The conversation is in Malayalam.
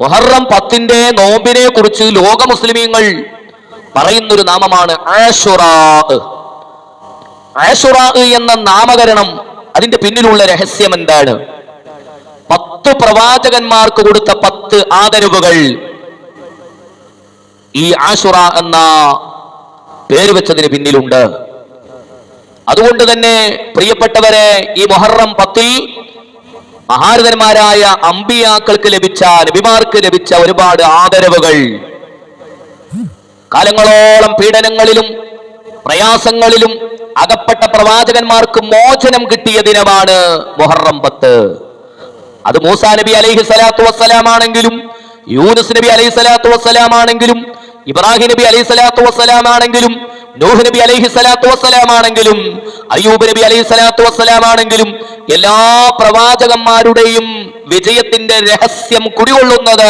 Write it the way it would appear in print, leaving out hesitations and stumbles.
മുഹറം 10 നോമ്പിനെ കുറിച്ച് ലോക മുസ്ലിമീങ്ങൾ പറയുന്നൊരു നാമമാണ് ആശുറാ. ആശുറാ എന്ന നാമകരണം, അതിന്റെ പിന്നിലുള്ള രഹസ്യം എന്താണ്? 10 പ്രവാചകന്മാർക്ക് കൊടുത്ത 10 ആദരവുകൾ ഈ ആശുറാ എന്ന പേര് വെച്ചതിന് പിന്നിലുണ്ട്. അതുകൊണ്ട് തന്നെ പ്രിയപ്പെട്ടവരെ, ഈ മുഹറം 10 മഹാരഥന്മാരായ അമ്പിയാക്കൾക്ക് ലഭിച്ച, നബിമാർക്ക് ലഭിച്ച ഒരുപാട് ആദരവുകൾ, കാലങ്ങളോളം പീഡനങ്ങളിലും പ്രയാസങ്ങളിലും അകപ്പെട്ട പ്രവാചകന്മാർക്ക് മോചനം കിട്ടിയ ദിനമാണ് മുഹറം 10. അത് മൂസാ നബി അലൈഹി സ്വലാത്തു വസ്സലാം ആണെങ്കിലും, യൂനുസ് നബി അലൈഹി സ്വലാത്തു വസ്സലാം ആണെങ്കിലും, ഇബ്രാഹിം നബി അലൈഹി സ്വലാത്തു വസ്സലാം ആണെങ്കിലും, നൂഹ് നബി അലൈഹി സ്വലാത്തു വസ്സലാം ആണെങ്കിലും, അയ്യൂബ് നബി അലൈഹി സ്വലാത്തു വസ്സലാം ആണെങ്കിലും, എല്ലാ പ്രവാചകന്മാരുടെയും വിജയത്തിന്റെ രഹസ്യം കുടികൊള്ളുന്നത്